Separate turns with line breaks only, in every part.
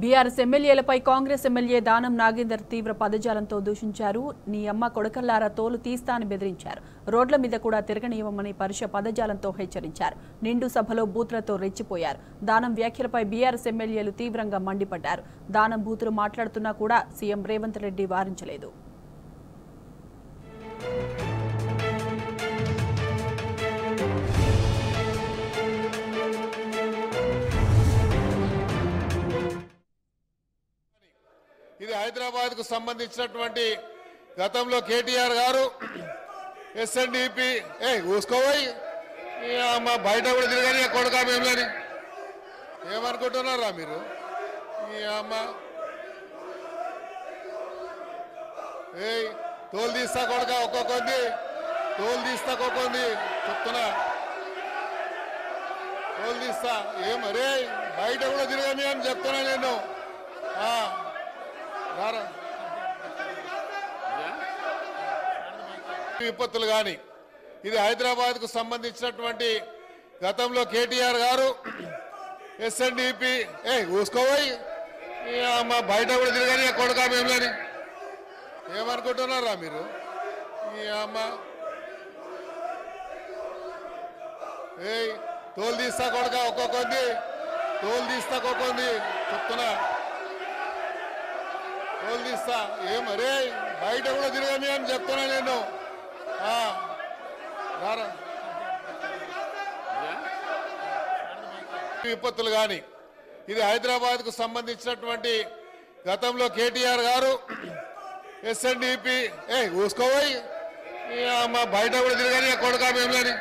BRS ఎమ్మెల్యేలపై Congress MLA Danam Nagender తీవ్ర పదజాలంతో దూషించారు. నీ అమ్మ కొడకల్లారా తోలు తీస్తా అని బెదిరించారు. రోడ్ల మీద కూడా తిరగనివ్వమని పరుష పదజాలంతో హెచ్చరించారు. నిండు సభలో బూత్లతో రెచ్చిపోయారు. దానం వ్యాఖ్యలపై బీఆర్ఎస్ ఎమ్మెల్యేలు తీవ్రంగా మండిపడ్డారు. దానం బూతులు మాట్లాడుతున్నా కూడా సీఎం రేవంత్ రెడ్డి వారించలేదు.
ఇది హైదరాబాద్ కు సంబంధించినటువంటి గతంలో కేటీఆర్ గారు ఎస్ఎన్డిపి ఊసుకోపోయి మా బయట కూడా తిరగని కొడుకా మేములని ఏమనుకుంటున్నారా మీరు? ఈ అమ్మ తోలు తీస్తా కొడుక ఒక్కొక్కంది తోలు తీస్తా ఒక్కొక్కంది చెప్తున్నా తోలు తీస్తా ఏమరే బయట కూడా తిరగని అని చెప్తున్నా నేను. విపత్తులు కానీ ఇది హైదరాబాద్ కు సంబంధించినటువంటి గతంలో కేటీఆర్ గారు ఎస్ఎన్డిపి ఊసుకోపోయి మా బయట కూడా తిరగని కొడుకా మేములని ఏమనుకుంటున్నారా మీరు? ఈ అమ్మ తోలు తీస్తా కొడుక ఒక్కొక్కంది తోలు తీస్తా ఒక్కొక్కంది చెప్తున్నా తోలు తీస్తా ఏమరే బయట కూడా తిరగని అని చెప్తున్నా నేను. విపత్తులు కానీ ఇది హైదరాబాద్ కు సంబంధించినటువంటి గతంలో కేటీఆర్ గారు ఎస్ఎన్డిపి ఊసుకోపోయి మా బయట కూడా తిరగని కొడుకా మేములని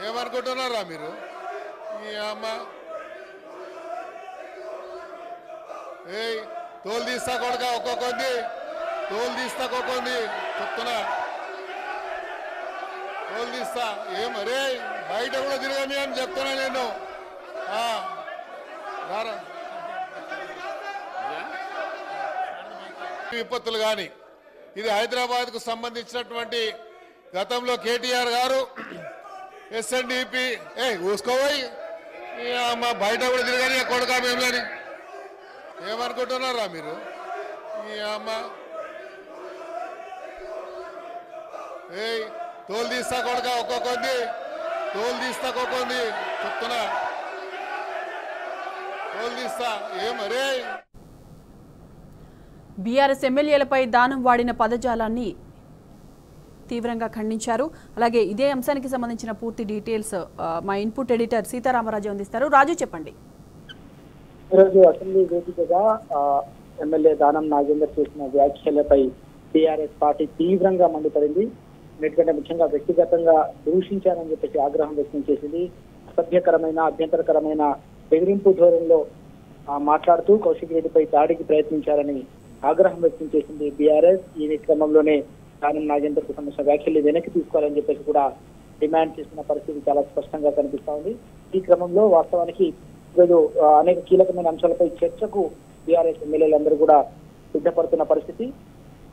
ఏమనుకుంటున్నారా మీరు? ఈ అమ్మ తోలు తీస్తా కొడుక ఒక్కొక్కంది తోలు తీస్తా ఒక్కొక్కంది చెప్తున్నా తోలు తీస్తా ఏమరే బయట కూడా తిరగని అని చెప్తున్నా నేను. విపత్తులు కానీ ఇది హైదరాబాద్ కు సంబంధించినటువంటి గతంలో కేటీఆర్ గారు ఎస్ఎన్డిపి ఊసుకోపోయి మా బయట కూడా తిరగని కొడుకా మేములని ఏమనుకుంటున్నారా మీరు? ఈ అమ్మ తోలు తీస్తా కొడుక ఒక్కొక్కంది తోలు తీస్తా ఒక్కొక్కంది చెప్తున్నా తోలు తీస్తా ఏమరే.
బీఆర్ఎస్ ఎమ్మెల్యేలపై దానం వాడిన పదజాలాన్ని తీవ్రంగా ఖండించారు. అలాగే ఇదే అంశానికి సంబంధించిన పూర్తి డీటెయిల్స్ మా ఇన్పుట్ ఎడిటర్ సీతారామరాజు అందిస్తారు. రాజు చెప్పండి.
ఈరోజు అసెంబ్లీ వేదికగా ఎమ్మెల్యే దానం నాగేందర్ చేసిన వ్యాఖ్యలపై టీఆర్ఎస్ పార్టీ తీవ్రంగా మండిపడింది. ఎందుకంటే ముఖ్యంగా వ్యక్తిగతంగా దూషించారని చెప్పేసి ఆగ్రహం వ్యక్తం చేసింది. అసభ్యకరమైన అభ్యంతరకరమైన బెదిరింపు ధోరణిలో మాట్లాడుతూ కౌశిక్ రెడ్డిపై దాడికి ప్రయత్నించారని ఆగ్రహం వ్యక్తం చేసింది బీఆర్ఎస్. ఈ క్రమంలోనే దానం నాగేందర్ కు సంబంధించిన వ్యాఖ్యలు వెనక్కి తీసుకోవాలని చెప్పేసి కూడా డిమాండ్ చేస్తున్న పరిస్థితి చాలా స్పష్టంగా కనిపిస్తా ఉంది. ఈ క్రమంలో వాస్తవానికి ఈరోజు అనేక కీలకమైన అంశాలపై చర్చకు బీఆర్ఎస్ ఎమ్మెల్యేలందరూ కూడా సిద్ధపడుతున్న పరిస్థితి.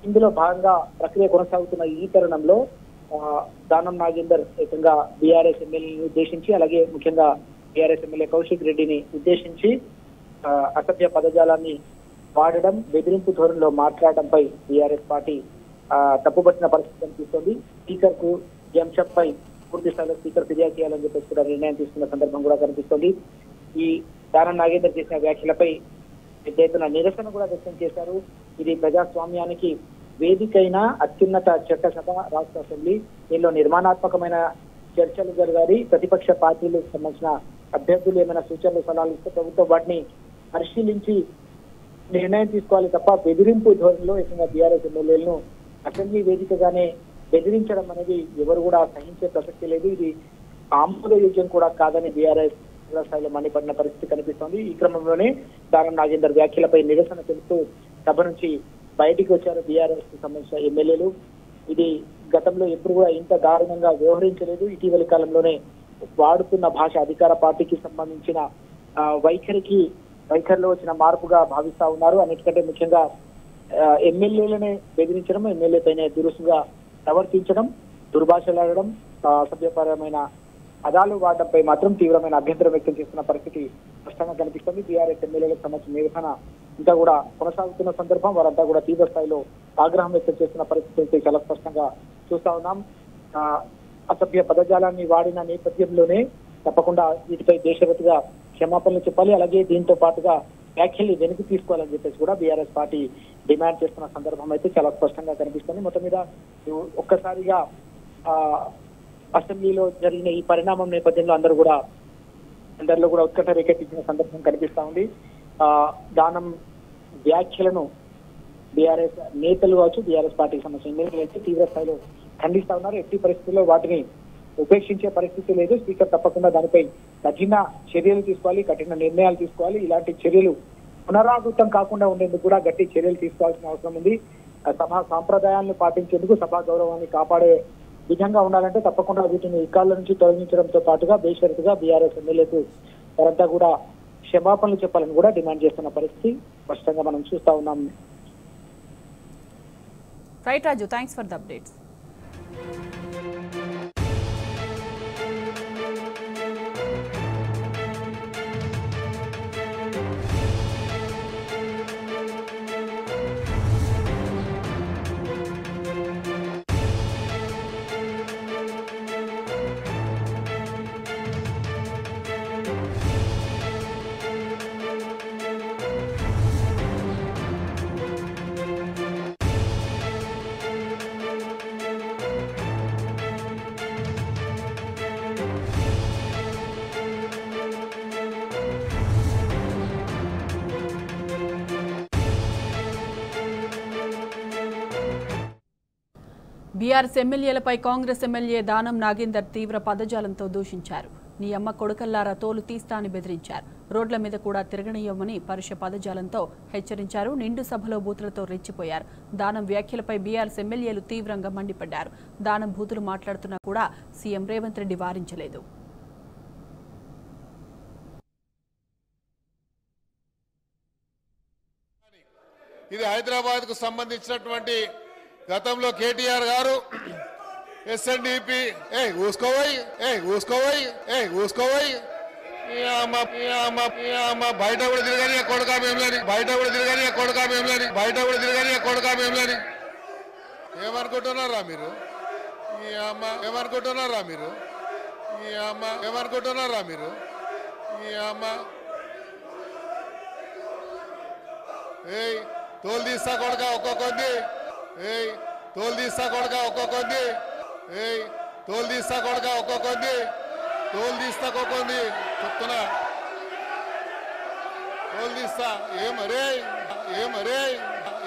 ఇందులో భాగంగా ప్రక్రియ కొనసాగుతున్న ఈ తరుణంలో దానం నాగేందర్ ఏకంగా బీఆర్ఎస్ ఎమ్మెల్యేని ఉద్దేశించి అలాగే ముఖ్యంగా బీఆర్ఎస్ ఎమ్మెల్యే కౌశిక్ రెడ్డిని ఉద్దేశించి అసభ్య పదజాలాన్ని వాడడం, బెదిరింపు ధోరణిలో మాట్లాడడంపై బీఆర్ఎస్ పార్టీ తప్పుపట్టిన పరిస్థితి కనిపిస్తోంది. స్పీకర్ కు ఈ అంశంపై పూర్తి స్థాయిలో స్పీకర్ ఫిర్యాదు చేయాలని చెప్పేసి కూడా నిర్ణయం తీసుకున్న సందర్భం కూడా కనిపిస్తోంది. ఈ దానం నాగేందర్ చేసిన వ్యాఖ్యలపై పెద్ద ఎత్తున నిరసన కూడా వ్యక్తం చేశారు. ఇది ప్రజాస్వామ్యానికి వేదికైన అత్యున్నత చట్టసభ రాష్ట్ర అసెంబ్లీ. దీనిలో నిర్మాణాత్మకమైన చర్చలు జరగాలి. ప్రతిపక్ష పార్టీలకు సంబంధించిన అభ్యర్థులు ఏమైనా సూచనలు సలహాలు ఇస్తే ప్రభుత్వం వాటిని పరిశీలించి నిర్ణయం తీసుకోవాలి తప్ప బెదిరింపు ధోరణిలో ఏకంగా బీఆర్ఎస్ ఎమ్మెల్యేలను అసెంబ్లీ వేదికగానే బెదిరించడం అనేది ఎవరు కూడా సహించే ప్రసక్తి లేదు. ఇది ఆమోదయోగ్యం కూడా కాదని బీఆర్ఎస్ స్థాయిలో మండిపడిన పరిస్థితి కనిపిస్తోంది. ఈ క్రమంలోనే దానం నాగేందర్ వ్యాఖ్యలపై నిరసన తెలుపుతూ సభ నుంచి బయటికి వచ్చారు బీఆర్ఎస్ కు సంబంధించిన ఎమ్మెల్యేలు. ఇది గతంలో ఎప్పుడు కూడా ఇంత దారుణంగా వ్యవహరించలేదు. ఇటీవలి కాలంలోనే వాడుతున్న భాష అధికార పార్టీకి సంబంధించిన వైఖరిలో వచ్చిన మార్పుగా భావిస్తా ఉన్నారు. అన్నిటికంటే ముఖ్యంగా ఎమ్మెల్యేలనే బెదిరించడం, ఎమ్మెల్యేపైనే దురుసుగా ప్రవర్తించడం, దుర్భాషలాడడం, అసభ్యపరమైన పదాలు వాడడంపై మాత్రం తీవ్రమైన అభ్యంతరం వ్యక్తం చేస్తున్న పరిస్థితి స్పష్టంగా కనిపిస్తుంది. బీఆర్ఎస్ ఎమ్మెల్యేలకు సంబంధించిన నిరసన ఇంకా కూడా కొనసాగుతున్న సందర్భం వారంతా కూడా తీవ్ర స్థాయిలో ఆగ్రహం వ్యక్తం చేస్తున్న పరిస్థితి అయితే చాలా స్పష్టంగా చూస్తా ఉన్నాం. అసభ్య పదజాలాన్ని వాడిన నేపథ్యంలోనే తప్పకుండా వీటిపై దేశవ్యాప్తంగా క్షమాపణలు చెప్పాలి, అలాగే దీంతో పాటుగా వ్యాఖ్యల్ని వెనక్కి తీసుకోవాలని చెప్పేసి కూడా బీఆర్ఎస్ పార్టీ డిమాండ్ చేస్తున్న సందర్భం అయితే చాలా స్పష్టంగా కనిపిస్తుంది. మొత్తం మీద ఒక్కసారిగా అసెంబ్లీలో జరిగిన ఈ పరిణామం నేపథ్యంలో అందరిలో కూడా ఉత్కంఠ రేకెత్తించిన సందర్భం కనిపిస్తా ఉంది. దానం వ్యాఖ్యలను బీఆర్ఎస్ నేతలు కావచ్చు, బీఆర్ఎస్ పార్టీకి సంబంధించిన ఎమ్మెల్యేలు అయితే తీవ్ర స్థాయిలో ఖండిస్తా ఉన్నారు. ఎట్టి పరిస్థితుల్లో వాటిని ఉపేక్షించే పరిస్థితి లేదు. స్పీకర్ తప్పకుండా దానిపై కఠిన చర్యలు తీసుకోవాలి, కఠిన నిర్ణయాలు తీసుకోవాలి. ఇలాంటి చర్యలు పునరావృతం కాకుండా ఉండేందుకు కూడా గట్టి చర్యలు తీసుకోవాల్సిన అవసరం ఉంది. సభా సాంప్రదాయాలను పాటించేందుకు, సభా గౌరవాన్ని కాపాడే విధంగా ఉండాలంటే తప్పకుండా వీటిని ఇకాళ్ళ నుంచి తొలగించడంతో పాటుగా బేషరతుగా బీఆర్ఎస్ ఎమ్మెల్యేకు వారంతా కూడా క్షమాపణలు చెప్పాలని కూడా డిమాండ్ చేస్తున్న పరిస్థితి స్పష్టంగా మనం చూస్తా ఉన్నాం.
Right Raju, thanks for the updates. BRS ఎమ్మెల్యేలపై కాంగ్రెస్ ఎమ్మెల్యే దానం నాగేందర్ తీవ్ర పదజాలంతో దూషించారు. నీ అమ్మ కొడుకల్లారా తోలు తీస్తా అని బెదిరించారు. రోడ్ల మీద కూడా తిరగనీయమని పరుష పదజాలంతో హెచ్చరించారు. నిండు సభలో బూతులతో రెచ్చిపోయారు. దానం వ్యాఖ్యలపై బీఆర్ఎస్ ఎమ్మెల్యేలు తీవ్రంగా మండిపడ్డారు. దానం బూతులు మాట్లాడుతున్నా కూడా సీఎం రేవంత్ రెడ్డి వారించలేదు.
ఇది హైదరాబాద్ కు సంబంధించినటువంటి గతంలో కేటీఆర్ గారు ఎస్ఎన్డిపి బయట కూడా తిరగని కొడుకా మేములని ఏమనుకుంటున్నారా మీరు? తోలు తీస్తా కొడుక ఒక్కొక్కది, తోలు తీస్తా కొడుక ఒక్కొక్కది, తోలు తీస్తా చెప్తున్నా, తోలు తీస్తా.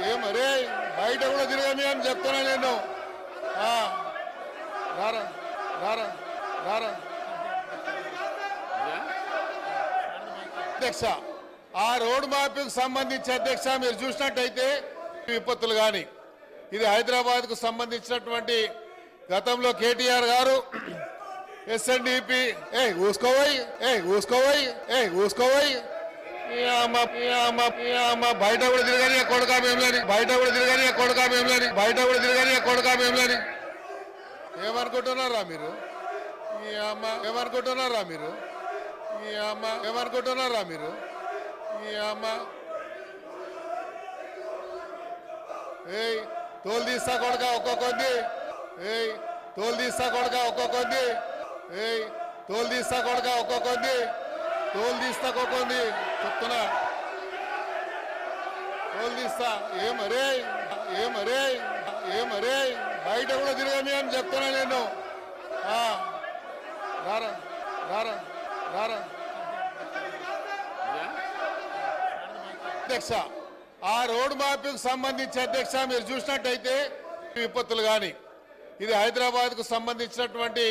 ఏమరే బయట కూడా తిరగని అని చెప్తున్నా నేను. అధ్యక్ష, ఆ రోడ్ మ్యాప్కి సంబంధించి అధ్యక్ష మీరు చూసినట్టయితే విపత్తులు కానీ ఇది హైదరాబాద్ కు సంబంధించినటువంటి గతంలో కేటీఆర్ గారు ఎస్ఎన్డిపి బయట కూడా తిరగని కొడుకా మేములని ఏమనుకుంటున్నారా మీరు? తోలు తీస్తా కొడుక ఒక్కొక్కది, తోలు తీస్తా చెప్తున్నా, తోలు తీస్తా. ఏమరే బయట కూడా తిరగని అని చెప్తున్నా నేను. అధ్యక్ష, ఆ రోడ్ మ్యాప్కి సంబంధించి అధ్యక్ష మీరు చూసినట్టయితే విపత్తులు కానీ ఇది హైదరాబాద్ కు సంబంధించినటువంటి